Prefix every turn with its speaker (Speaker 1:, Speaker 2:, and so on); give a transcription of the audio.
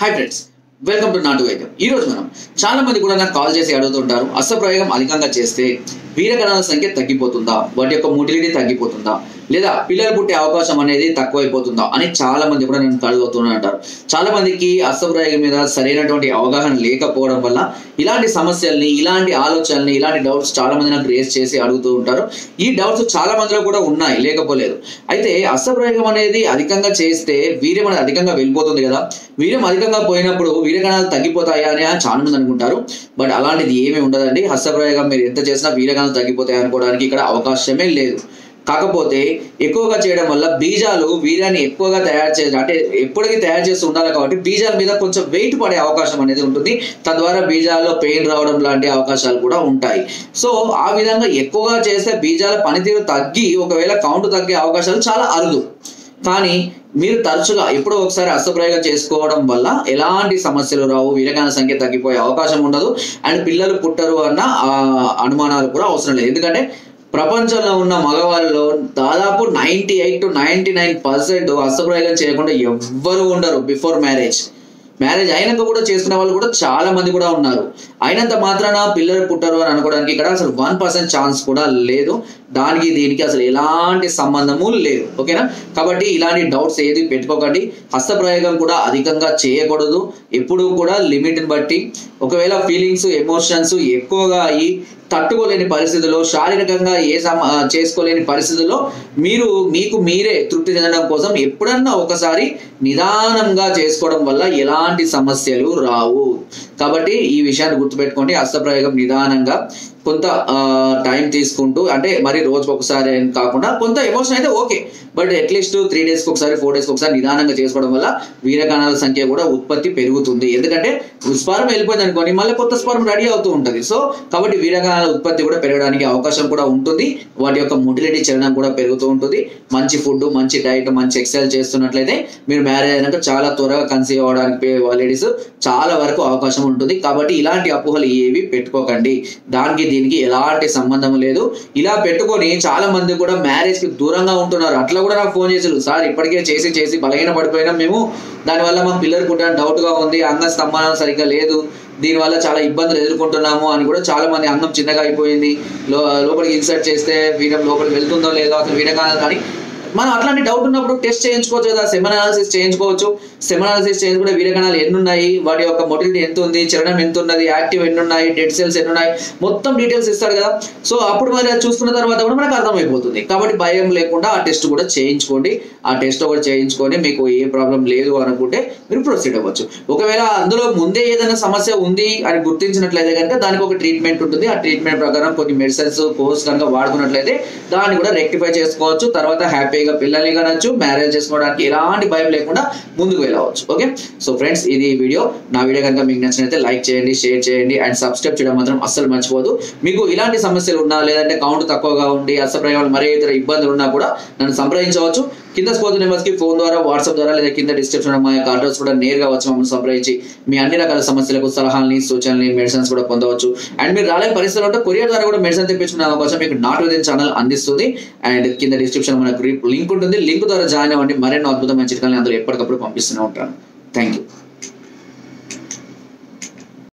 Speaker 1: Hi friends, welcome to నాటు వైద్యం. ఈ రోజు మనం చాలా మంది కూడా నాకు కాల్ చేసి అడుగుతుంటారు, అస్త్రప్రయోగం అధికంగా చేస్తే వీరకణాల సంఖ్య తగ్గిపోతుందా, వాటి యొక్క మొటిలిటీ తగ్గిపోతుందా, లేదా పిల్లలు పుట్టే అవకాశం అనేది తక్కువైపోతుందా అని చాలా మంది కూడా నన్ను అడుగుతూనే అంటారు. చాలా మందికి అస్త్రప్రయోగం మీద సరైనటువంటి అవగాహన లేకపోవడం వల్ల ఇలాంటి సమస్యల్ని, ఇలాంటి ఆలోచనల్ని, ఇలాంటి డౌట్స్ చాలా మంది నాకు రేస్ చేసి అడుగుతూ ఉంటారు. ఈ డౌట్స్ చాలా మందిలో కూడా ఉన్నాయి, లేకపోలేదు. అయితే అస్త్రప్రయోగం అనేది అధికంగా చేస్తే వీర్యం అనేది అధికంగా వెళ్ళిపోతుంది కదా, వీర్యం అధికంగా పోయినప్పుడు వీరకణాలు తగ్గిపోతాయా అని చాలా మంది అనుకుంటారు. బట్ అలాంటిది ఏమీ ఉండదండి. హస్తప్రయోగం మీరు ఎంత చేసినా వీరకణాలు తగ్గిపోతాయి అనుకోవడానికి ఇక్కడ అవకాశమే లేదు. కాకపోతే ఎక్కువగా చేయడం వల్ల బీజాలు వీర్యాన్ని ఎక్కువగా తయారు చేయాలి, అంటే ఎప్పటికీ తయారు చేస్తూ ఉండాలి. కాబట్టి బీజాల మీద కొంచెం వెయిట్ పడే అవకాశం అనేది ఉంటుంది. తద్వారా బీజాల్లో పెయిన్ రావడం లాంటి అవకాశాలు కూడా ఉంటాయి. సో ఆ విధంగా ఎక్కువగా చేస్తే బీజాల పనితీరు తగ్గి ఒకవేళ కౌంట్ తగ్గే అవకాశాలు చాలా అరుదు. కానీ మీరు తరచుగా ఎప్పుడో ఒకసారి అస్త్రప్రయోగం చేసుకోవడం వల్ల ఎలాంటి సమస్యలు రావు, వీరకణాల సంఖ్య తగ్గిపోయే అవకాశం ఉండదు, అండ్ పిల్లలు పుట్టరు అన్న అనుమానాలు కూడా అవసరం లేదు. ఎందుకంటే ప్రపంచంలో ఉన్న మగవాళ్ళలో దాదాపు 98 to 99% అస్త్రప్రయోగం చేయకుండా ఎవ్వరు ఉండరు బిఫోర్ మ్యారేజ్. మ్యారేజ్ అయినాక కూడా చేసుకునే వాళ్ళు కూడా చాలా మంది కూడా ఉన్నారు. అయినంత మాత్రాన పిల్లలు పుట్టరు అని అనుకోవడానికి ఇక్కడ అసలు 1% ఛాన్స్ కూడా లేదు. దానికి దీనికి అసలు ఎలాంటి సంబంధము లేదు. ఓకేనా? కాబట్టి ఇలాంటి డౌట్స్ ఏది పెట్టుకోకండి. హస్తప్రయోగం కూడా అధికంగా చేయకూడదు. ఎప్పుడూ కూడా లిమిట్ని బట్టి, ఒకవేళ ఫీలింగ్స్, ఎమోషన్స్ ఎక్కువగా అయ్యి తట్టుకోలేని పరిస్థితుల్లో, శారీరకంగా చేసుకోలేని పరిస్థితుల్లో మీకు మీరే తృప్తి చెందడం కోసం ఎప్పుడన్నా ఒకసారి నిదానంగా చేసుకోవడం వల్ల ఎలాంటి సమస్యలు రావు. కాబట్టి ఈ విషయాన్ని గుర్తుపెట్టుకోండి. హస్తప్రయోగం నిదానంగా కొంత టైం తీసుకుంటూ, అంటే మరి రోజుకు ఒకసారి కాకుండా కొంత ఎమోషన్ అయితే ఓకే, బట్ అట్లీస్ట్ 3 daysకి ఒకసారి, 4 daysకి ఒకసారి నిదానంగా చేసుకోవడం వల్ల వీరకణాల సంఖ్య కూడా ఉత్పత్తి పెరుగుతుంది. ఎందుకంటే స్పర్మ్ వెళ్ళిపోయింది అనుకోండి, మళ్ళీ కొత్త స్పర్మ్ రెడీ అవుతూ ఉంటుంది. సో కాబట్టి వీరకణాల ఉత్పత్తి కూడా పెరగడానికి అవకాశం కూడా ఉంటుంది. వాటి యొక్క మొటిలిటీ చలనం కూడా పెరుగుతూ ఉంటుంది. మంచి ఫుడ్, మంచి డైట్, మంచి ఎక్సర్సైజ్ చేస్తున్నట్లయితే మీరు మ్యారేజ్ అయినాక చాలా త్వరగా కన్సీవ్ అవ్వడానికి లేడీస్ చాలా వరకు అవకాశం ఉంటుంది. కాబట్టి ఇలాంటి అపోహలు ఏవి పెట్టుకోకండి. దానికి దీనికి ఎలాంటి సంబంధం లేదు. ఇలా పెట్టుకొని చాలా మంది కూడా మ్యారేజ్ కి దూరంగా ఉంటున్నారు. అట్లా కూడా నాకు ఫోన్ చేశారు, సార్ ఇప్పటికే చేసి బలహీన పడిపోయినాం మేము, దానివల్ల మా పిల్లలు పుట్టడానికి డౌట్ గా ఉంది, అంగ స్తంభనం సరిగ్గా లేదు, దీనివల్ల చాలా ఇబ్బందులు ఎదుర్కొంటున్నాము అని కూడా చాలా మంది, అంగం చిన్నగా అయిపోయింది, లోపలికి ఇన్సర్ట్ చేస్తే వీరం లోపలికి వెళ్తుందో లేదో అసలు వీరకణాలు కానీ మనం అట్లాంటి డౌట్ ఉన్నప్పుడు టెస్ట్ చేయించుకోవచ్చు కదా, సెమెన్ అనాలిసిస్ చేయించుకోవచ్చు. సెమెన్ అనాలిసిస్ చేయించుకుంటే వీరకణాలు ఎన్ని ఉన్నాయి, వాటి యొక్క మొటిలిటీ ఎంత ఉంది, చలనం ఎంత ఉన్నది, యాక్టివ్ ఎన్ని ఉన్నాయి, డెడ్ సెల్స్ ఎన్ని ఉన్నాయి, మొత్తం డీటెయిల్స్ ఇస్తాడు కదా. సో అప్పుడు మరి అది చూసుకున్న తర్వాత కూడా మనకు అర్థమైపోతుంది. కాబట్టి భయం లేకుండా ఆ టెస్ట్ కూడా చేయించుకోండి. ఆ టెస్ట్ ఒకటి చేయించుకొని మీకు ఏ ప్రాబ్లం లేదు అనుకుంటే మీరు ప్రొసీడ్ అవ్వచ్చు. ఒకవేళ అందులో ముందే ఏదైనా సమస్య ఉంది అని గుర్తించినట్లయితే కనుక దానికి ఒక ట్రీట్మెంట్ ఉంటుంది. ఆ ట్రీట్మెంట్ ప్రకారం కొన్ని మెడిసిన్స్ కోర్స్ కనుక వాడుకున్నట్లయితే దాన్ని కూడా రెక్టిఫై చేసుకోవచ్చు. తర్వాత హ్యాపీగా పిల్లల్ని కనొచ్చు, మ్యారేజ్ చేసుకోవడానికి ఎలాంటి భయం లేకుండా ముందుకు వెళ్ళవచ్చు. ఓకే, సో ఫ్రెండ్స్, ఇది వీడియో. నా వీడియో కనుక మీకు నచ్చినట్లయితే లైక్ చేయండి, షేర్ చేయండి, అండ్ సబ్స్క్రైబ్ చేయడం మాత్రం అస్సలు మర్చిపోదు. మీకు ఇలాంటి సమస్యలు ఉన్నా, లేదంటే కౌంట్ తక్కువగా ఉండి అస్త్రప్రయోగాలు మరే ఇతర ఇబ్బందులు ఉన్నా కూడా నన్ను సంప్రదించవచ్చు. కింద స్పోర్ట్స్ నెంబర్స్ కి ఫోన్ ద్వారా, వాట్సాప్ ద్వారా, లేదా కింద డిస్క్రిప్షన్ మా యొక్క అడ్రస్ కూడా నేరుగా వచ్చి మమ్మల్ని సంప్రదించి మీ అన్ని రకాల సమస్యలకు సలహాలని, సూచనల్ని, మెడిసిన్స్ కూడా పొందవచ్చు. అండ్ మీరు రాలేని పరిస్థితులు ఉంటే కొరియర్ ద్వారా కూడా మెడిసిన్ తెప్పించుకునే అవకాశం మీకు నాట్ విదిన్ ఛానల్ అందిస్తుంది. అండ్ కింద డిస్క్రిప్షన్ మనకు లింక్ ఉంటుంది. లింక్ ద్వారా జాయిన్ అవ్వండి. మరెన్నో అద్భుతమైన చిట్కాలని అందులో ఎప్పటికప్పుడు పంపిస్తూనే ఉంటాను. Thank you.